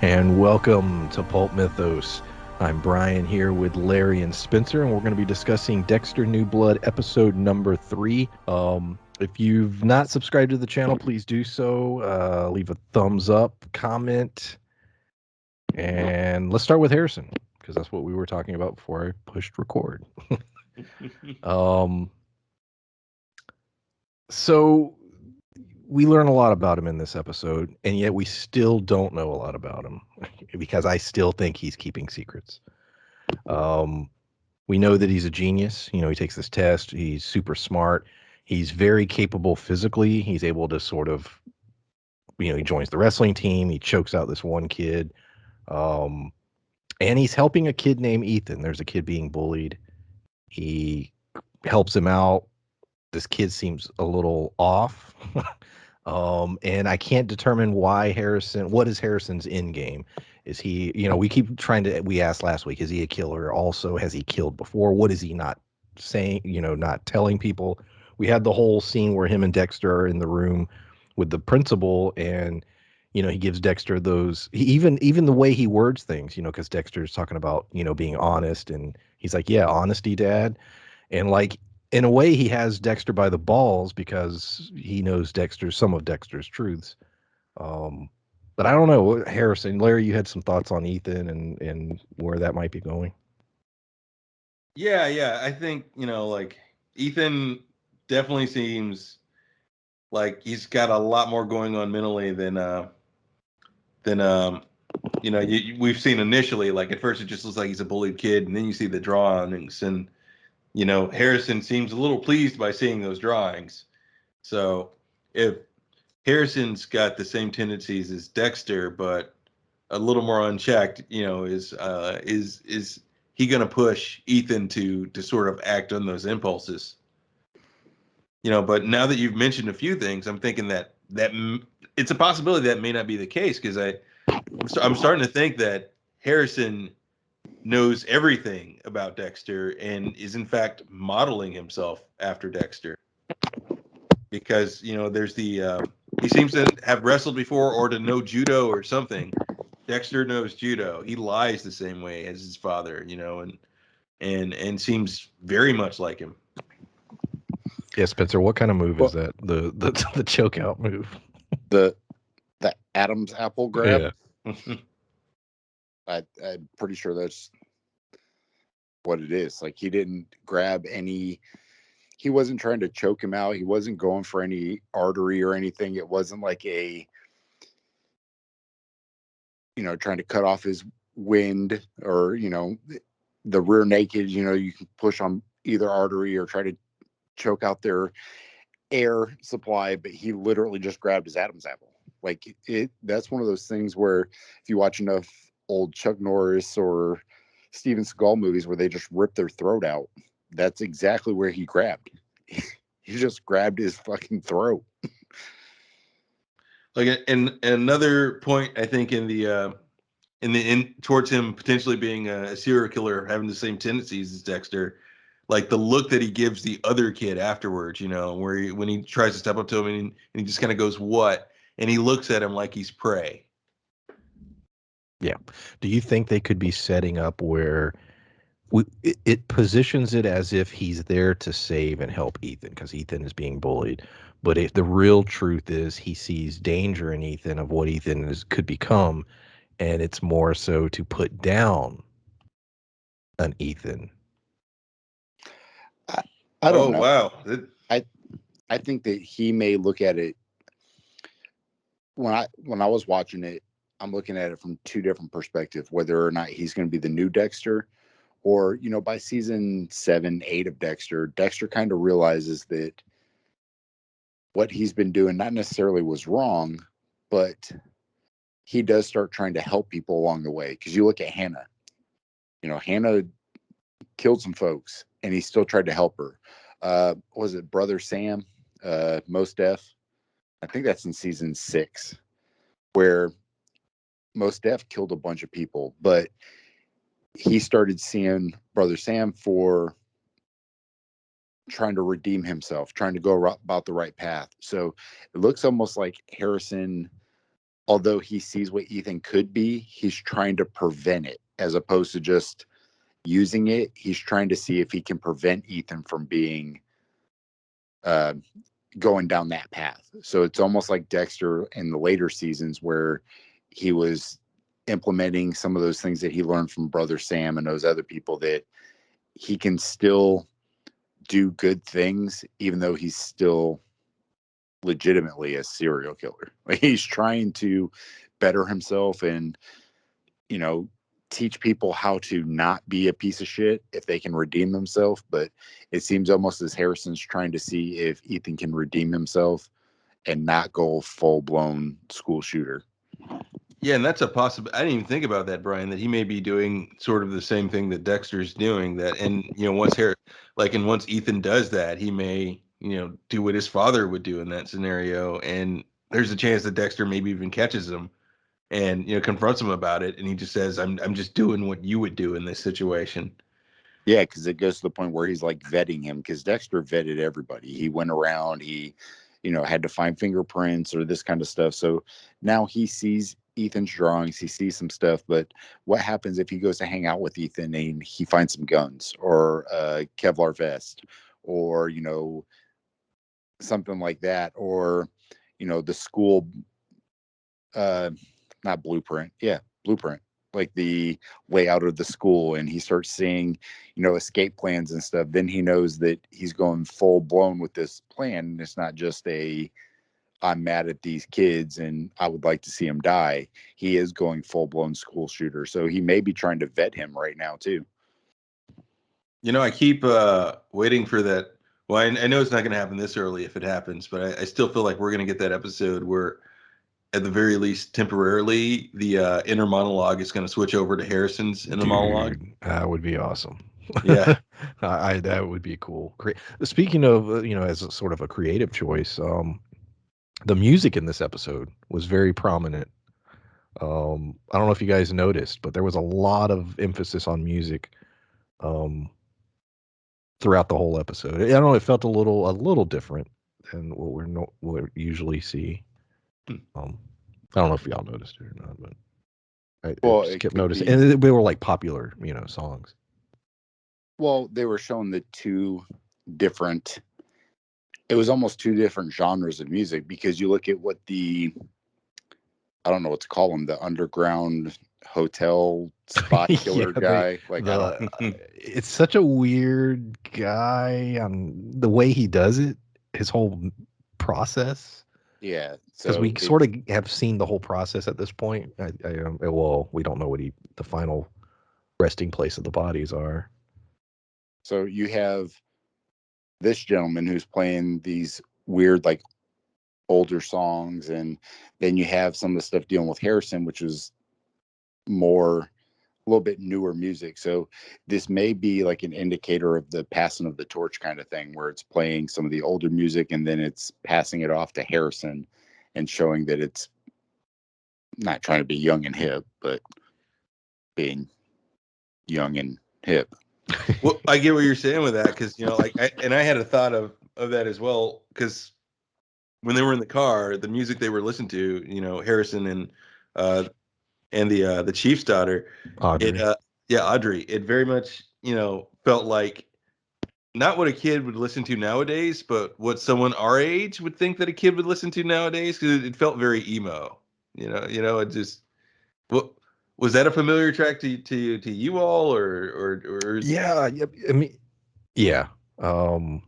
And welcome to Pulp Mythos. I'm Brian here with Larry and Spencer, and we're going to be discussing Dexter New Blood episode number 3. If you've not subscribed to the channel, please do so. Leave a thumbs up, comment, and let's start with Harrison because that's what we were talking about before I pushed record. um, so we learn a lot about him in this episode, and yet we still don't know a lot about him because I still think he's keeping secrets. We know that he's a genius. You know, he takes this test. He's super smart. He's very capable physically. He's able to sort of, he joins the wrestling team. He chokes out this one kid. Um, and he's helping a kid named Ethan. There's a kid being bullied. He helps him out. This kid seems a little off. And I can't determine what is Harrison's end game? Is he, we asked last week, is he a killer? Also, has he killed before? What is he not saying, not telling people? We had the whole scene where him and Dexter are in the room with the principal, and, he gives Dexter even the way he words things, because Dexter's talking about, being honest, and he's like, yeah, honesty, Dad. And like, in a way, he has Dexter by the balls because he knows some of Dexter's truths. Um, but I don't know, Harrison, Larry, you had some thoughts on Ethan and where that might be going. Yeah. I think, like Ethan definitely seems like he's got a lot more going on mentally than we've seen initially. Like at first it just looks like he's a bullied kid, and then you see the drawings, and Harrison seems a little pleased by seeing those drawings. So if Harrison's got the same tendencies as Dexter, but a little more unchecked, is he going to push Ethan to sort of act on those impulses? But now that you've mentioned a few things, I'm thinking that it's a possibility that may not be the case, because I'm starting to think that Harrison knows everything about Dexter and is in fact modeling himself after Dexter, because there's he seems to have wrestled before or to know judo or something. Dexter knows judo. He lies the same way as his father, and seems very much like him. Yeah, Spencer, what kind of move is Well, that? The choke out move. the the Adam's apple grab. Yeah. I'm pretty sure that's what it is. Like he didn't grab any. He wasn't trying to choke him out. He wasn't going for any artery or anything. It wasn't like trying to cut off his wind or the rear naked. You can push on either artery or try to choke out their air supply, but he literally just grabbed his Adam's apple. Like that's one of those things where if you watch enough old Chuck Norris or Steven Seagal movies where they just rip their throat out, that's exactly where he grabbed. He just grabbed his fucking throat. Like, and another point, I think, in towards him potentially being a serial killer, having the same tendencies as Dexter, like the look that he gives the other kid afterwards, where when he tries to step up to him, and he just kind of goes, "What?" and he looks at him like he's prey. Yeah. Do you think they could be setting up where it positions it as if he's there to save and help Ethan because Ethan is being bullied? But if the real truth is he sees danger in Ethan of what could become, and it's more so to put down an Ethan. I don't Oh know. wow! I think that he may look at it when I was watching it. I'm looking at it from two different perspectives, whether or not he's going to be the new Dexter, or by season 7, 8 of Dexter kind of realizes that what he's been doing not necessarily was wrong, but he does start trying to help people along the way. Because you look at Hannah, Hannah killed some folks, and he still tried to help her. Was it Brother Sam, Most Def? I think that's in season 6, where Most Def killed a bunch of people, but he started seeing Brother Sam for trying to redeem himself, trying to go about the right path. So it looks almost like Harrison although he sees what Ethan could be, he's trying to prevent it as opposed to just using it. He's trying to see if he can prevent Ethan from being uh, going down that path. So it's almost like Dexter in the later seasons where he was implementing some of those things that he learned from Brother Sam and those other people, that he can still do good things even though he's still legitimately a serial killer. Like, he's trying to better himself and, you know, teach people how to not be a piece of shit if they can redeem themselves. But it seems almost as Harrison's trying to see if Ethan can redeem himself and not go full blown school shooter. Yeah, and that's a possible. I didn't even think about that, Brian. That he may be doing sort of the same thing that Dexter's doing. That, and once Ethan does that, he may do what his father would do in that scenario. And there's a chance that Dexter maybe even catches him and confronts him about it, and he just says, "I'm just doing what you would do in this situation." Yeah, because it goes to the point where he's like vetting him, because Dexter vetted everybody. He went around, he, had to find fingerprints or this kind of stuff. So now he sees Ethan's drawings, he sees some stuff. But what happens if he goes to hang out with Ethan and he finds some guns or a Kevlar vest or, something like that? Or, the school, uh, not blueprint. Yeah, blueprint, like the layout of the school, and he starts seeing, escape plans and stuff. Then he knows that he's going full blown with this plan. And it's not just I'm mad at these kids and I would like to see them die. He is going full blown school shooter. So he may be trying to vet him right now too. I keep waiting for that. Well, I know it's not going to happen this early if it happens, but I still feel like we're going to get that episode where, at the very least, temporarily, the inner monologue is going to switch over to Harrison's inner monologue. That would be awesome. Yeah. That would be cool. Great. Speaking of, as a sort of a creative choice, the music in this episode was very prominent. I don't know if you guys noticed, but there was a lot of emphasis on music throughout the whole episode. I don't know. It felt a little different than what we usually see. I don't know if y'all noticed it or not, but I just kept noticing, and they were like popular, songs. Well, they were showing the two different. It was almost two different genres of music, because you look at what I don't know what to call them, the underground hotel spot killer guy. It's such a weird guy on the way he does it, his whole process. Yeah, because we sort of have seen the whole process at this point. Well, we don't know what the final resting place of the bodies are. So you have this gentleman who's playing these weird, like, older songs, and then you have some of the stuff dealing with Harrison, which is a little bit newer music. So this may be like an indicator of the passing of the torch kind of thing, where it's playing some of the older music and then it's passing it off to Harrison and showing that it's not trying to be young and hip, but being young and hip. Well, I get what you're saying with that, because I had a thought of that as well, because when they were in the car, the music they were listening to, Harrison and the chief's daughter, Audrey. Audrey, it very much felt like not what a kid would listen to nowadays, but what someone our age would think that a kid would listen to nowadays, because it felt very emo. It just. What was that a familiar track to you all, or Yeah, I mean, yeah. I don't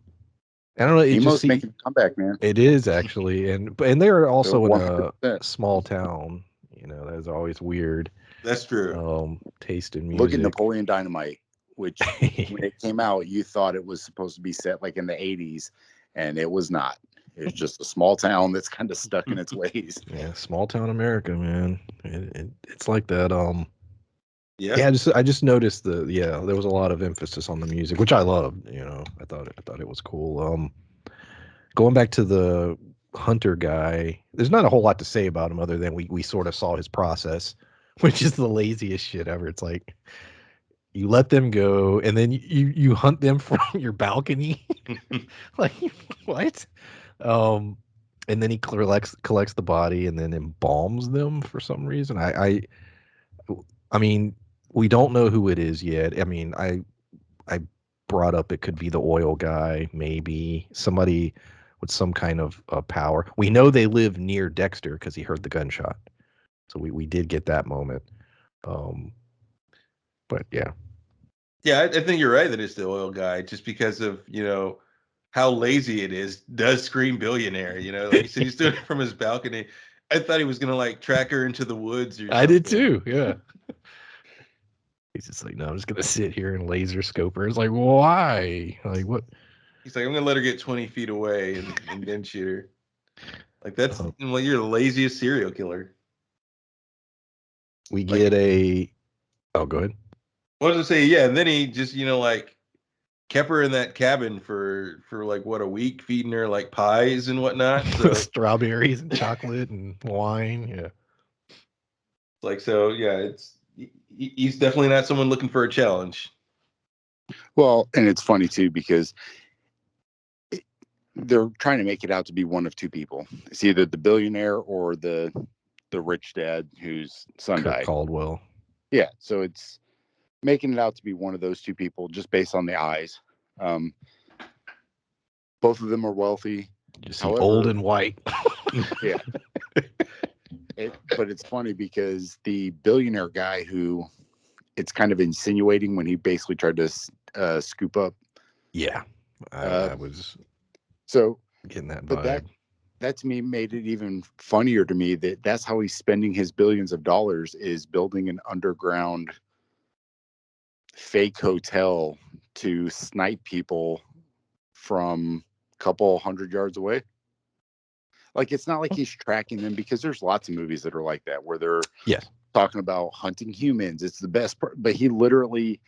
know. It Emo's just making a comeback, man. It is actually, and they're also in 100%. a small town. That's always weird. That's true. Taste in music. Look at Napoleon Dynamite, which when it came out, you thought it was supposed to be set like in the 80s, and it was not. It's just a small town that's kind of stuck in its ways. Yeah, small town America, man. It's like that. Yeah. I just noticed there was a lot of emphasis on the music, which I loved. I thought it was cool. Going back to the Hunter guy, there's not a whole lot to say about him other than we sort of saw his process, which is the laziest shit ever. It's like you let them go and then you hunt them from your balcony. Like, what? and then he collects the body and then embalms them for some reason. I mean, we don't know who it is yet. I mean, I brought up it could be the oil guy, maybe somebody with some kind of power. We know they live near Dexter because he heard the gunshot, so we did get that moment. Um, but yeah, Yeah, I think you're right that it's the oil guy, just because of how lazy it is. Does scream billionaire? Like you said, he's doing it from his balcony. I thought he was gonna like track her into the woods or I did something. too. Yeah. He's just like, no, I'm just gonna sit here and laser scope her. It's like, why? Like, what? He's like, I'm gonna let her get 20 feet away and then shoot her. Like that's Uh, well, you're the laziest serial killer. we Like, get a. Oh, go ahead. what does it say? Yeah, and then he just like kept her in that cabin for like what, a week, feeding her like pies and whatnot. So Strawberries and chocolate and wine. Yeah. like, so yeah, he's definitely not someone looking for a challenge. Well, and it's funny too because they're trying to make it out to be one of two people. It's either the billionaire or the rich dad whose son Kirk died. Caldwell. Yeah, so it's making it out to be one of those two people just based on the eyes. Both of them are wealthy. You see However, old and white. yeah. But it's funny because the billionaire guy who it's kind of insinuating when he basically tried to scoop up. Yeah. I was So, getting that but vibe. that to me made it even funnier to me that that's how he's spending his billions of dollars, is building an underground fake hotel to snipe people from a couple hundred yards away. Like, it's not like he's tracking them, because there's lots of movies that are like that where they're Yes. talking about hunting humans. It's the best part, but he literally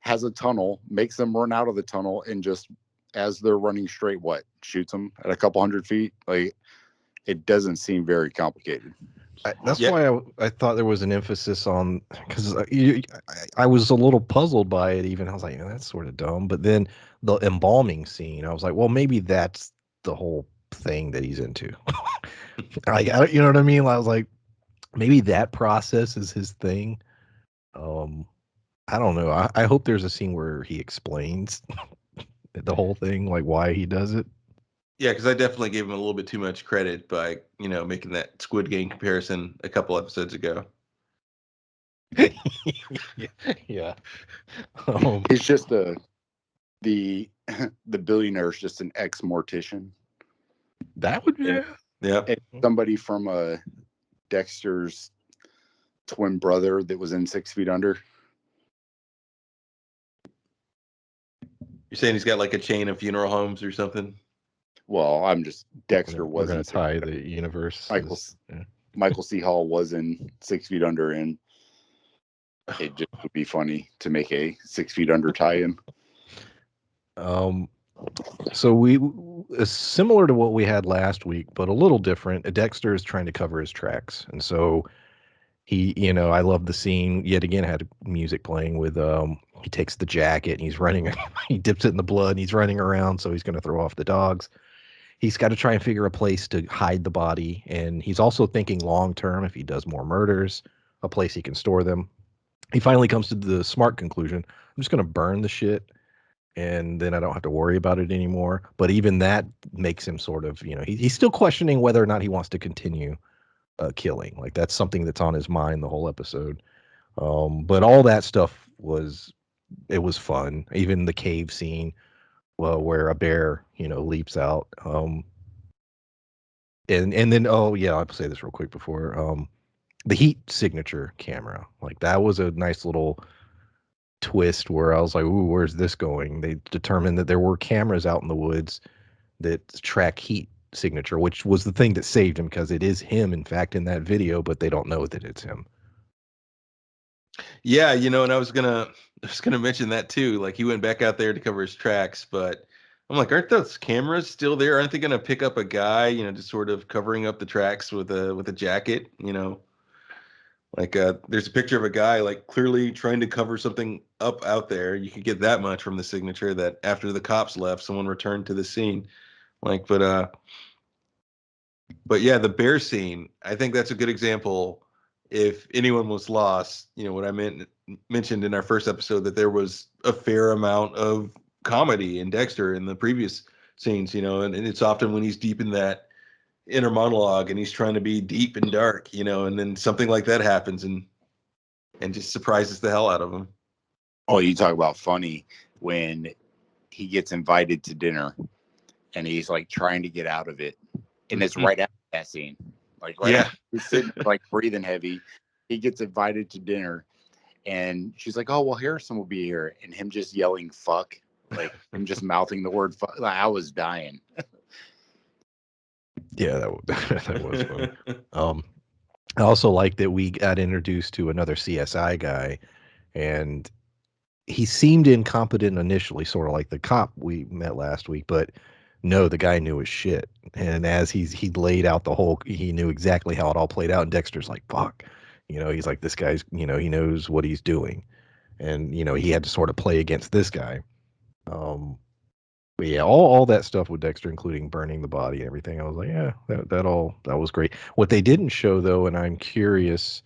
has a tunnel, makes them run out of the tunnel, and just as they're running straight, shoots them at a couple hundred feet. Like, it doesn't seem very complicated. That's Yeah, why I thought there was an emphasis on, because I was a little puzzled by it. Even I was like, that's sort of dumb. But then the embalming scene, I was like, well, maybe that's the whole thing that he's into. Like, you know what I mean? I was like, maybe that process is his thing. Um, I don't know. I hope there's a scene where he explains the whole thing, like why he does it. yeah, because I definitely gave him a little bit too much credit by making that Squid Game comparison a couple episodes ago. Yeah. Yeah. Um, He's just the the billionaire is just an ex mortician, that would be. and, Yeah. and somebody from Dexter's twin brother that was in 6 Feet Under. You're saying he's got like a chain of funeral homes or something? Well, I'm just Dexter We're was gonna in 6 tie Feet the Under. universe. Yeah. Michael C. Hall was in 6 Feet Under, and it just would be funny to make a 6 Feet Under tie-in. So we similar to what we had last week, but a little different. Dexter is trying to cover his tracks, and so he, I love the scene. Yet again, had music playing with. He takes the jacket and he's running. He dips it in the blood and he's running around. So he's going to throw off the dogs. He's got to try and figure a place to hide the body, and he's also thinking long term. If he does more murders, a place he can store them. He finally comes to the smart conclusion: I'm just going to burn the shit, and then I don't have to worry about it anymore. But even that makes him sort of, he's still questioning whether or not he wants to continue killing. Like that's something that's on his mind the whole episode. But all that stuff it was fun. Even the cave scene, well, where a bear, leaps out. And then, oh yeah, I'll say this real quick before the heat signature camera. Like that was a nice little twist where I was like, ooh, where's this going? They determined that there were cameras out in the woods that track heat signature, which was the thing that saved him, because it is him, in fact, in that video, but they don't know that it's him. Yeah, and I was gonna mention that too. Like he went back out there to cover his tracks, but I'm like, aren't those cameras still there? Aren't they gonna pick up a guy, just sort of covering up the tracks with a jacket? Like there's a picture of a guy like clearly trying to cover something up out there. You could get that much from the signature that after the cops left, someone returned to the scene. Like, but But yeah, the bear scene, I think that's a good example. If anyone was lost, what I mentioned in our first episode, that there was a fair amount of comedy in Dexter in the previous scenes, and it's often when he's deep in that inner monologue and he's trying to be deep and dark, and then something like that happens and just surprises the hell out of him. Oh, you talk about funny when he gets invited to dinner and he's like trying to get out of it. And it's right after that scene. Like right Yeah. after he's sitting like breathing heavy. He gets invited to dinner and she's like, "Oh, well, Harrison will be here." And him just yelling fuck. Like him just mouthing the word fuck. Like, I was dying. Yeah, that was funny. I also like that we got introduced to another CSI guy, and he seemed incompetent initially, sort of like the cop we met last week, but no, the guy knew his shit. And as he laid out he knew exactly how it all played out. And Dexter's like, fuck, he's like, this guy's, he knows what he's doing. And, he had to sort of play against this guy. But yeah, all that stuff with Dexter, including burning the body and everything, I was like, yeah, that was great. What they didn't show though, and I'm curious,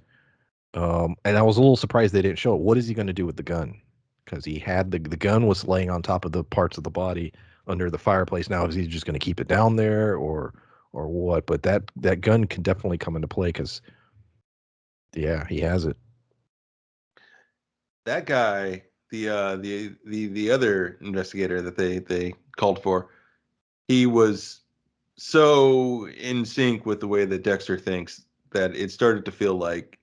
and I was a little surprised they didn't show it. What is he going to do with the gun? Because he had the gun was laying on top of the parts of the body under the fireplace. Now is he just going to keep it down there or what? But that gun can definitely come into play because yeah, he has it. That guy, the other investigator that they called for, he was so in sync with the way that Dexter thinks that it started to feel like,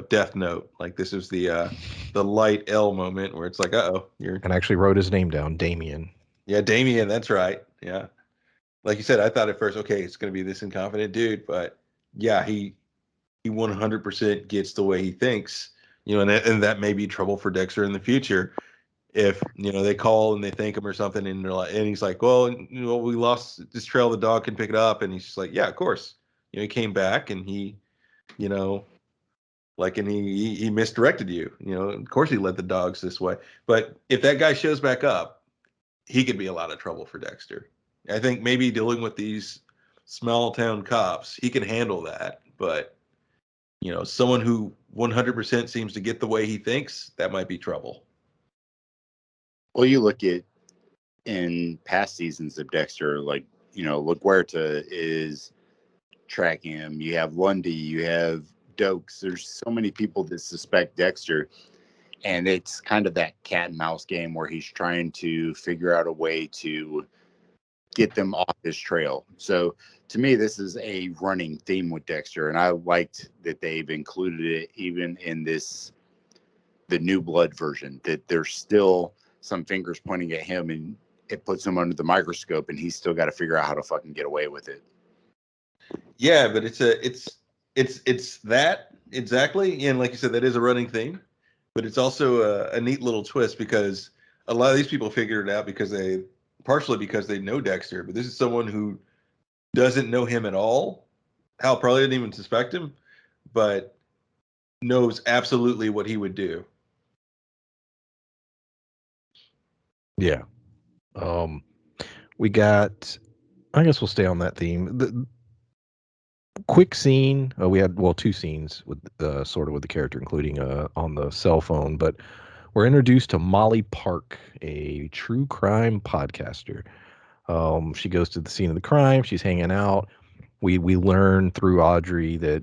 Death Note. Like this is the light L moment where it's like, uh-oh, you're And I actually wrote his name down, Damien. yeah, Damien, that's right. Yeah. Like you said, I thought at first, okay, it's gonna be this incompetent dude, but yeah, he 100% gets the way he thinks, and that may be trouble for Dexter in the future if they call and they thank him or something, and they're like, and he's like, well, we lost this trail, the dog can pick it up, and he's just like, yeah, of course, he came back and he, you know, like, and he misdirected you, of course he led the dogs this way, but if that guy shows back up, he could be a lot of trouble for Dexter. I think maybe dealing with these small town cops, he can handle that, but someone who 100% seems to get the way he thinks, that might be trouble. Well, you look at in past seasons of Dexter, like, LaGuerta is tracking him. You have Lundy, you have Dokes. There's so many people that suspect Dexter. And it's kind of that cat and mouse game where he's trying to figure out a way to get them off his trail. So to me, this is a running theme with Dexter. And I liked that they've included it even in the New Blood version, that there's still some fingers pointing at him and it puts him under the microscope and he's still got to figure out how to fucking get away with it. Yeah, but it's that exactly, and like you said, that is a running theme, but it's also a neat little twist because a lot of these people figured it out partially because they know Dexter, but this is someone who doesn't know him at all. Hal probably didn't even suspect him, but knows absolutely what he would do. Yeah. We got. I guess we'll stay on that theme. The quick scene. We had two scenes with sort of with the character, including on the cell phone. But we're introduced to Molly Park, a true crime podcaster. She goes to the scene of the crime. She's hanging out. We learn through Audrey that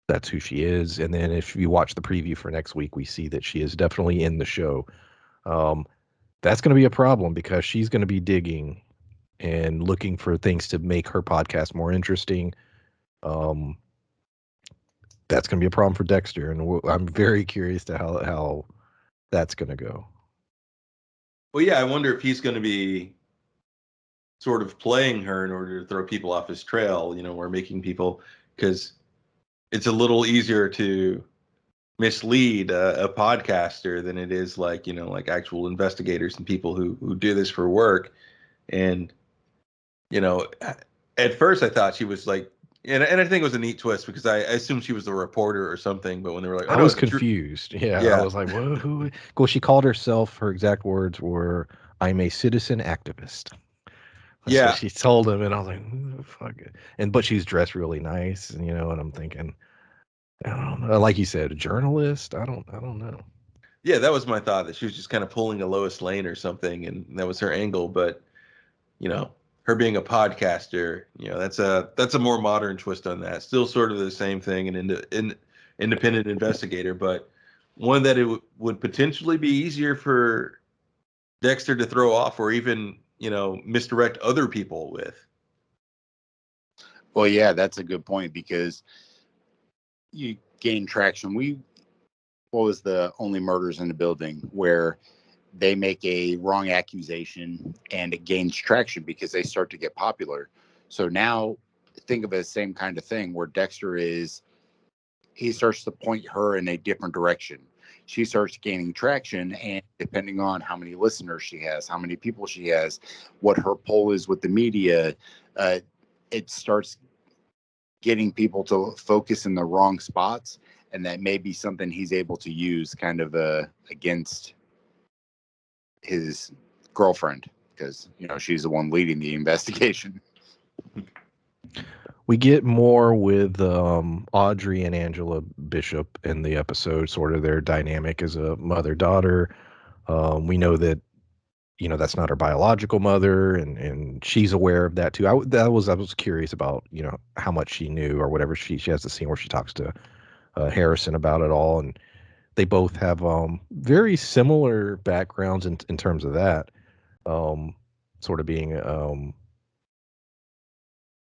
that's who she is. And then if you watch the preview for next week, we see that she is definitely in the show. That's going to be a problem because she's going to be digging and looking for things to make her podcast more interesting. That's going to be a problem for Dexter, and I'm very curious to how that's going to go. Well, yeah, I wonder if he's going to be sort of playing her in order to throw people off his trail, or making people, because it's a little easier to mislead a podcaster than it is like actual investigators and people who do this for work. And at first I thought she was like, and I think it was a neat twist because I assumed she was a reporter or something, but when they were like, I oh, was it's a confused. Yeah, I yeah, was like, "Whoa, who?" Well, she called herself. Her exact words were, "I'm a citizen activist." That's what Yeah, she told him, and I was like, "Who the fuck?" But she's dressed really nice, and and I'm thinking, I don't know, like you said, a journalist. I don't know. yeah, that was my thought, that she was just kind of pulling a Lois Lane or something, and that was her angle. But her being a podcaster, that's a more modern twist on that. Still sort of the same thing, an independent investigator, but one that it would potentially be easier for Dexter to throw off, or even misdirect other people with. Well, yeah, that's a good point because you gain traction. What was the Only Murders in the Building, where they make a wrong accusation and it gains traction because they start to get popular. So now think of it as the same kind of thing where he starts to point her in a different direction. She starts gaining traction, and depending on how many listeners she has, how many people she has, what her poll is with the media, uh, it starts getting people to focus in the wrong spots. And that may be something he's able to use kind of against his girlfriend, because she's the one leading the investigation. We get more with Audrey and Angela Bishop in the episode, sort of their dynamic as a mother-daughter. We know that that's not her biological mother, and she's aware of that too. I was curious about how much she knew or whatever. She has the scene where she talks to Harrison about it all, and they both have very similar backgrounds in terms of that. Um, Sort of being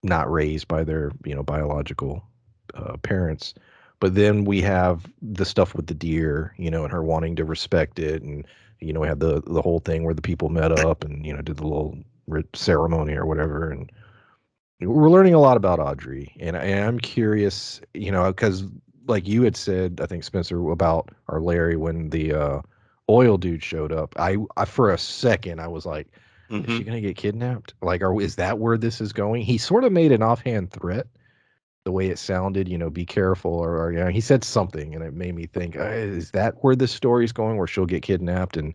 not raised by their biological parents. But then we have the stuff with the deer, and her wanting to respect it, and we had the whole thing where the people met up and did the little ceremony or whatever, and we're learning a lot about Audrey, and I'm curious, because like you had said, I think Spencer, about or Larry, when the oil dude showed up, I for a second I was like, is she Mm-hmm. gonna get kidnapped? Like, is that where this is going? He sort of made an offhand threat, the way it sounded, be careful, or he said something, and it made me think, is that where this story's going, where she'll get kidnapped, and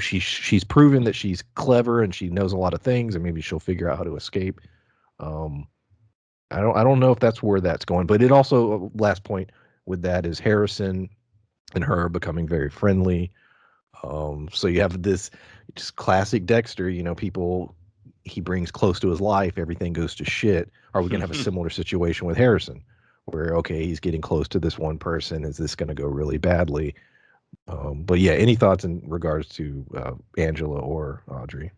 she's proven that she's clever and she knows a lot of things, and maybe she'll figure out how to escape. Um, I don't know if that's where that's going, but it also, last point with that is Harrison and her becoming very friendly. So you have this just classic Dexter, people he brings close to his life, everything goes to shit. Are we going to have a similar situation with Harrison where, okay, he's getting close to this one person? Is this going to go really badly? But yeah, any thoughts in regards to Angela or Audrey?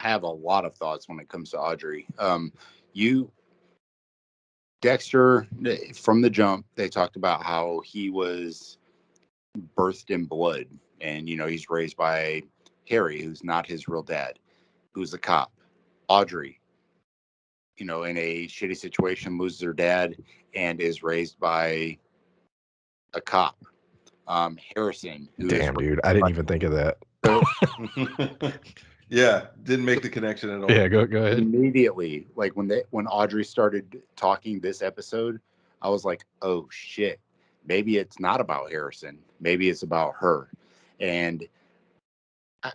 I have a lot of thoughts when it comes to Audrey. You Dexter, from the jump, they talked about how he was birthed in blood, and he's raised by Harry, who's not his real dad, who's a cop. Audrey, in a shitty situation, loses her dad and is raised by a cop. Harrison, who is Damn, raised dude, I didn't by, even think of that. so Yeah, didn't make the connection at all. Yeah, go ahead. immediately, like when Audrey started talking this episode, I was like, oh shit, maybe it's not about Harrison, maybe it's about her. And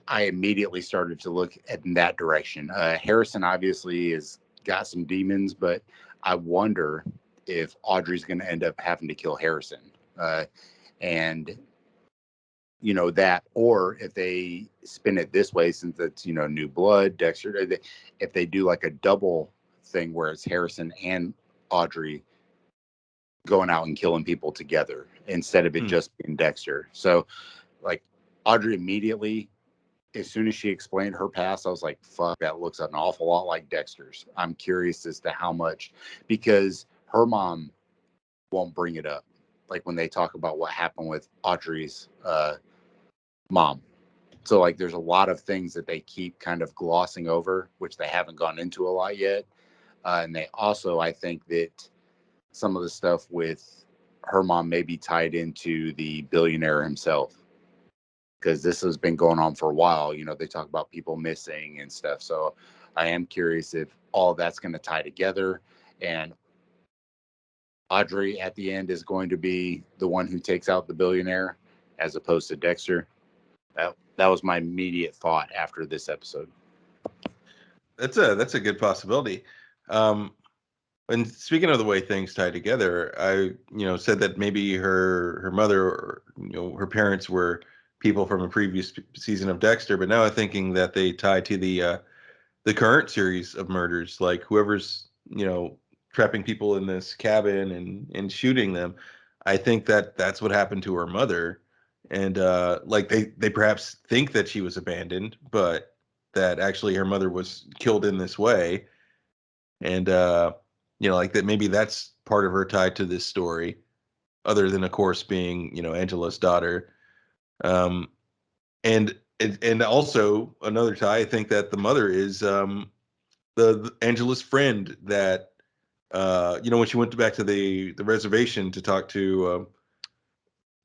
I immediately started to look at in that direction. Harrison obviously has got some demons, but I wonder if Audrey's going to end up having to kill Harrison. And that, or if they spin it this way, since it's new blood, Dexter, if they do like a double thing where it's Harrison and Audrey going out and killing people together instead of it just being Dexter. So like Audrey immediately, as soon as she explained her past, I was like, fuck, that looks an awful lot like Dexter's. I'm curious as to how much, because her mom won't bring it up. Like when they talk about what happened with Audrey's mom. So like there's a lot of things that they keep kind of glossing over, which they haven't gone into a lot yet. And they also, I think that some of the stuff with her mom may be tied into the billionaire himself, because this has been going on for a while. They talk about people missing and stuff. So I am curious if all that's going to tie together, and Audrey at the end is going to be the one who takes out the billionaire as opposed to Dexter. That was my immediate thought after this episode. That's a good possibility. And speaking of the way things tie together, I said that maybe her mother, or her parents were people from a previous season of Dexter, but now I'm thinking that they tie to the current series of murders, like whoever's trapping people in this cabin and shooting them. I think that that's what happened to her mother, and like they perhaps think that she was abandoned, but that actually her mother was killed in this way, and like that maybe that's part of her tie to this story, other than of course being Angela's daughter. um and also another tie, I think that the mother is the Angela's friend that when she went back to the reservation to talk to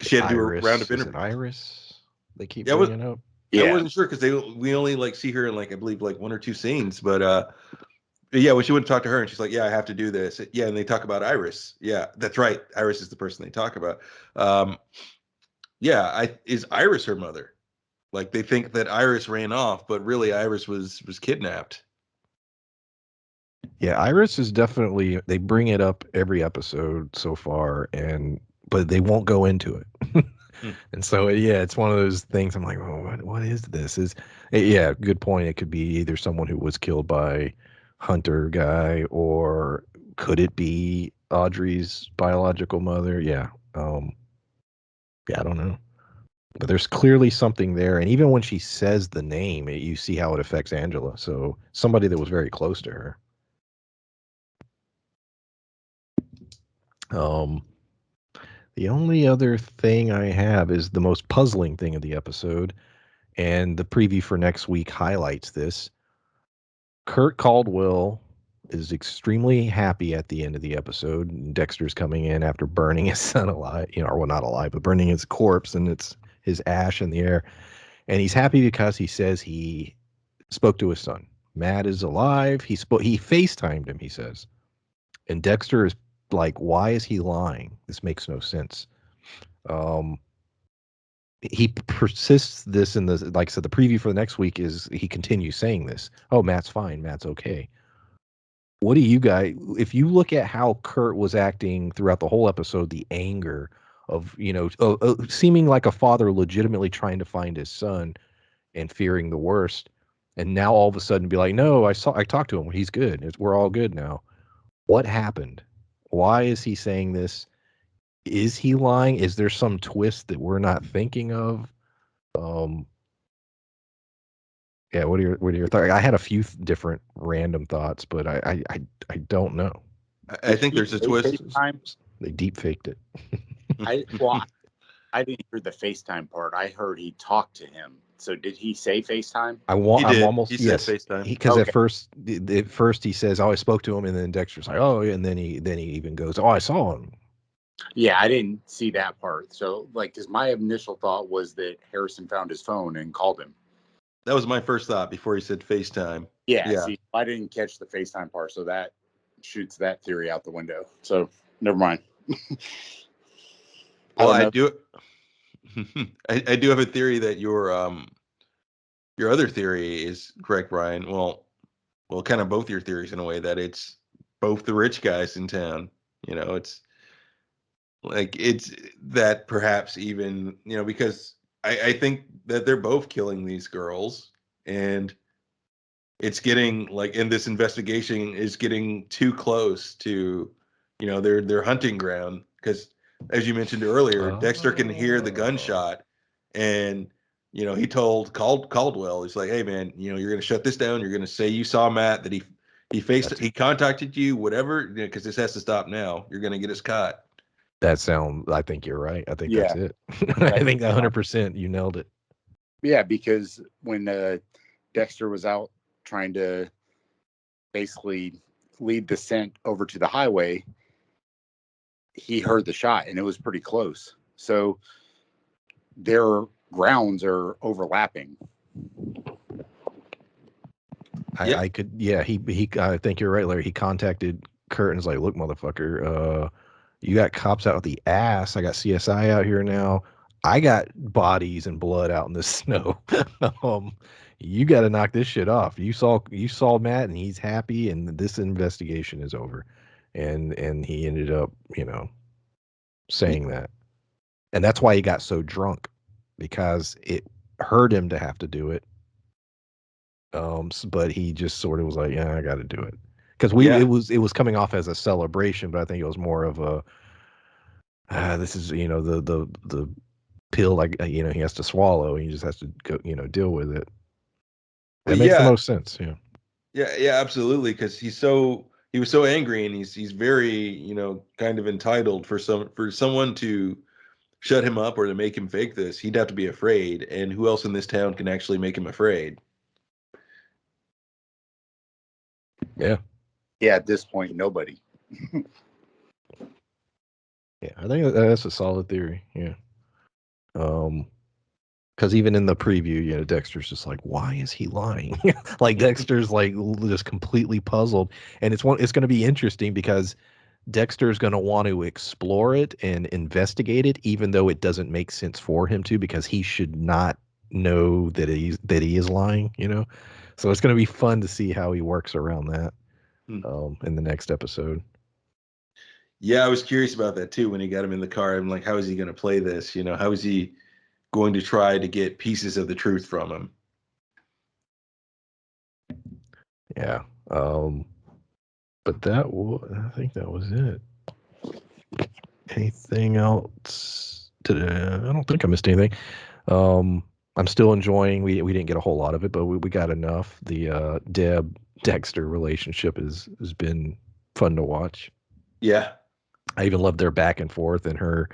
she had to do a round of Iris, is it interviews. Iris? They keep Yeah, bringing up. I Yeah, wasn't sure because we only like see her in like I believe like one or two scenes, but yeah, when she went to talk to her and she's like, "Yeah, I have to do this." Yeah, and they talk about Iris. Yeah, that's right. Iris is the person they talk about. Um, yeah, is Iris her mother? Like they think that Iris ran off, but really Iris was kidnapped. Yeah, Iris is definitely. They bring it up every episode so far, and but they won't go into it. Hmm. And so yeah, it's one of those things. I'm like, oh, what is this? Yeah, good point. It could be either someone who was killed by Hunter guy, or could it be Audrey's biological mother? Yeah, I don't know. But there's clearly something there, and even when she says the name, you see how it affects Angela. So somebody that was very close to her. Um, the only other thing I have is the most puzzling thing of the episode, and the preview for next week highlights this. Kurt Caldwell is extremely happy at the end of the episode. Dexter's coming in after burning his son alive, or well, not alive, but burning his corpse, and it's his ash in the air. And he's happy because he says he spoke to his son. Matt is alive. He FaceTimed him, he says. And Dexter is like, why is he lying? This makes no sense. Um, he persists this in the, like I said, the preview for the next week is he continues saying this. Oh, Matt's fine. Matt's okay. What do you guys, if you look at how Kurt was acting throughout the whole episode, the anger of, seeming like a father legitimately trying to find his son and fearing the worst. And now all of a sudden be like, no, I talked to him. He's good. We're all good now. What happened? Why is he saying this? Is he lying? Is there some twist that we're not thinking of? Um, yeah. What are your thoughts? I had a few different random thoughts, but I don't know. I think there's a twist. FaceTime? They deep faked it. I didn't hear the FaceTime part. I heard he talked to him. So did he say FaceTime? He I'm did. almost He said yes. FaceTime. Because Okay. at first he says, "Oh, I spoke to him," and then Dexter's like, "Oh," and then he even goes, "Oh, I saw him." Yeah, I didn't see that part. So, like, because my initial thought was that Harrison found his phone and called him. That was my first thought before he said FaceTime. Yeah, Yeah. see, I didn't catch the FaceTime part, so that shoots that theory out the window. So, never mind. I Well, don't I know. do. I do have a theory that your other theory is correct, Brian. Well, kind of both your theories in a way that it's both the rich guys in town. It's like it's that perhaps even because I think that they're both killing these girls, and it's getting like in this investigation is getting too close to their hunting ground, because as you mentioned earlier, Dexter can hear the Oh, gunshot, and he told Caldwell, he's like, hey man, you're gonna shut this down, you're gonna say you saw Matt, that that's he contacted you, whatever, because this has to stop now, you're gonna get us caught. that sound. I think you're right. I think that's Yeah, it. I that, think 100%. You nailed it. yeah, because when Dexter was out trying to basically lead the scent over to the highway, he heard the shot, and it was pretty close. So their grounds are overlapping. Yeah. I could. Yeah. He. I think you're right, Larry. He contacted Kurt and was like, "Look, motherfucker. You got cops out the ass. I got CSI out here now. I got bodies and blood out in the snow. um, you got to knock this shit off. You saw Matt, and he's happy, and this investigation is over. And he ended up, saying that, and that's why he got so drunk, because it hurt him to have to do it. But he just sort of was like, yeah, I got to do it, because Yeah. it was coming off as a celebration, but I think it was more of a this is the pill, like he has to swallow, and he just has to go deal with it. Well, That makes the yeah, most sense. Yeah. yeah, absolutely. Because he was so angry, and he's very kind of entitled for someone to shut him up or to make him fake this. He'd have to be afraid, and who else in this town can actually make him afraid? Yeah. Yeah, at this point, nobody. Yeah, I think that's a solid theory. Yeah. Because even in the preview, Dexter's just like, why is he lying? Like Dexter's like just completely puzzled, and it's going to be interesting because Dexter's going to want to explore it and investigate it, even though it doesn't make sense for him to, because he should not know that he is lying. So it's going to be fun to see how he works around that Hmm. in the next episode. Yeah, I was curious about that too when he got him in the car. I'm like, how is he going to play this? How is he going to try to get pieces of the truth from him? Yeah. But I think that was it. Anything else today? I don't think I missed anything. I'm still enjoying. We didn't get a whole lot of it, but we got enough. The Deb Dexter relationship has been fun to watch. Yeah. I even love their back and forth, and her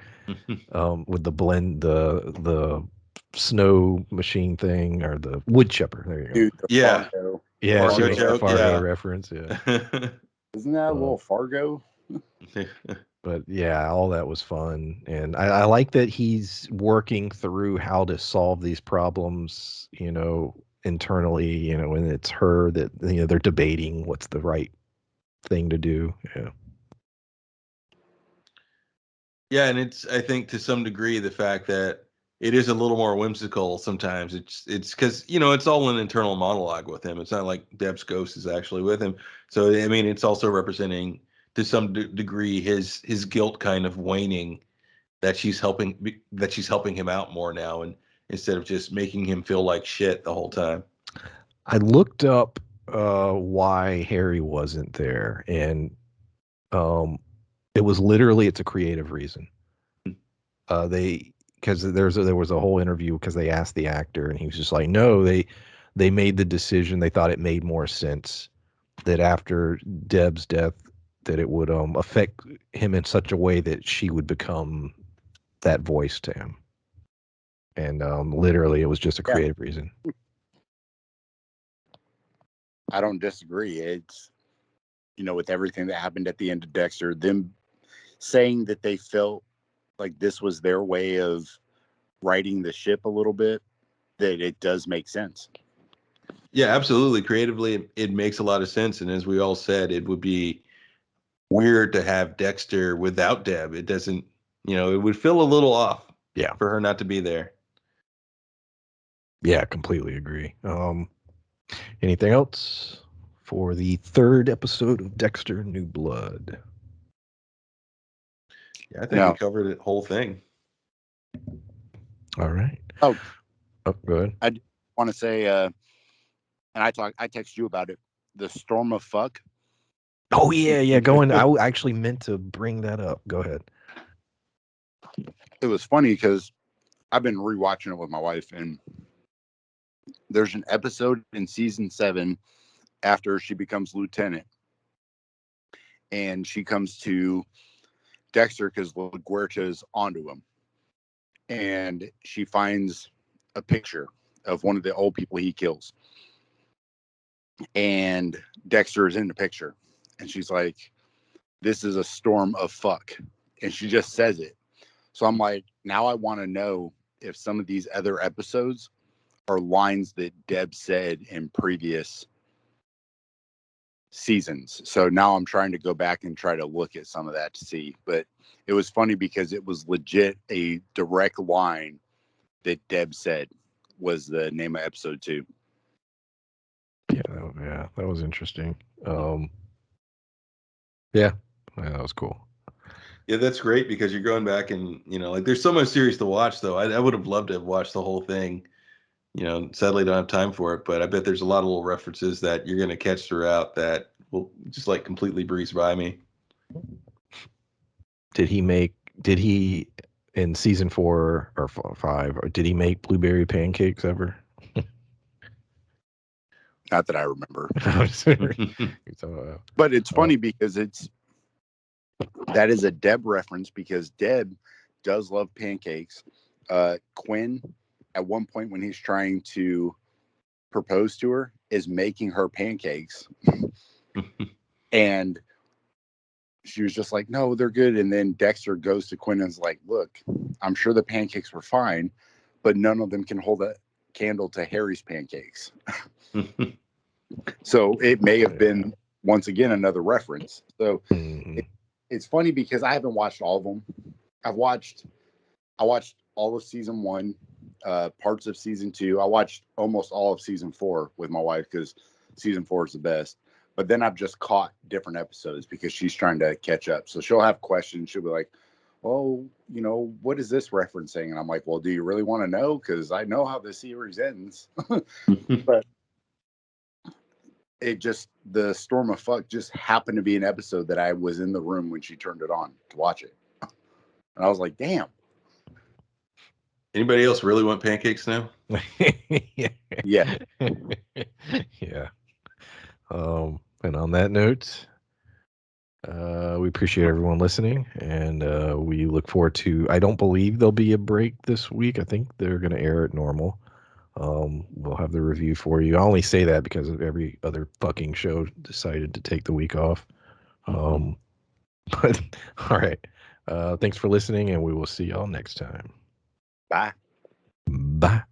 with the snow machine thing, or the wood chipper. There you go. Dude, the Yeah. Fargo. Yeah, she Fargo makes the joke. Fargo Yeah. reference. Yeah. Isn't that a Uh, little Fargo? But yeah, all that was fun, and I like that he's working through how to solve these problems, internally, and it's her that they're debating what's the right thing to do. Yeah, Yeah, and it's, I think, to some degree, the fact that it is a little more whimsical sometimes. It's because it's all an internal monologue with him. It's not like Deb's ghost is actually with him. So I mean, it's also representing to some degree his guilt kind of waning, that she's helping him out more now, and instead of just making him feel like shit the whole time. I looked up why Harry wasn't there, and um, it's a creative reason. They because there was a whole interview because they asked the actor, and he was just like, no, they made the decision. They thought it made more sense that after Deb's death, that it would affect him in such a way that she would become that voice to him. And literally, it was just a Yeah, creative reason. I don't disagree. It's, with everything that happened at the end of Dexter, them saying that they felt like this was their way of righting the ship a little bit, that it does make sense. Yeah, absolutely. Creatively, it makes a lot of sense, and as we all said, it would be weird to have Dexter without Deb. It doesn't, it would feel a little off. Yeah. For her not to be there. Yeah, completely agree. Anything else for the third episode of Dexter New Blood? Yeah, I think we covered the whole thing. All right. Oh, go ahead. I want to say, and I text you about it. The Storm of Fuck. Oh yeah. Going. I actually meant to bring that up. Go ahead. It was funny because I've been rewatching it with my wife, and there's an episode in season 7 after she becomes lieutenant, and she comes to Dexter because LaGuerta's onto him, and she finds a picture of one of the old people he kills, and Dexter is in the picture, and she's like, "This is a storm of fuck," and she just says it. So I'm like, now I want to know if some of these other episodes are lines that Deb said in previous seasons. So now I'm trying to go back and try to look at some of that to see. But it was funny because it was legit a direct line that Deb said was the name of episode 2. that was interesting. Yeah, that was cool. Yeah, that's great because you're going back and like there's so much series to watch though. I would have loved to have watched the whole thing. Sadly don't have time for it, but I bet there's a lot of little references that you're going to catch throughout that will just like completely breeze by me. Did he in season 4 or 5, or did he make blueberry pancakes ever? Not that I remember. But it's funny because that is a Deb reference because Deb does love pancakes. Quinn, at one point when he's trying to propose to her, is making her pancakes. And she was just like, no, they're good. And then Dexter goes to Quinn and is like, look, I'm sure the pancakes were fine, but none of them can hold a candle to Harry's pancakes. So it may have been, once again, another reference. So it's funny because I haven't watched all of them. I watched all of season 1, parts of season 2. I watched almost all of season 4 with my wife because season 4 is the best. But then I've just caught different episodes because she's trying to catch up. So she'll have questions. She'll be like, well, what is this referencing? And I'm like, well, do you really want to know? Because I know how the series ends. But the Storm of Fuck just happened to be an episode that I was in the room when she turned it on to watch it. And I was like, damn. Anybody else really want pancakes now? Yeah. Yeah. And on that note, we appreciate everyone listening, and we look forward to. I don't believe there'll be a break this week. I think they're going to air it normal. We'll have the review for you. I only say that because of every other fucking show decided to take the week off. But all right. Thanks for listening, and we will see y'all next time. Bye. Bye.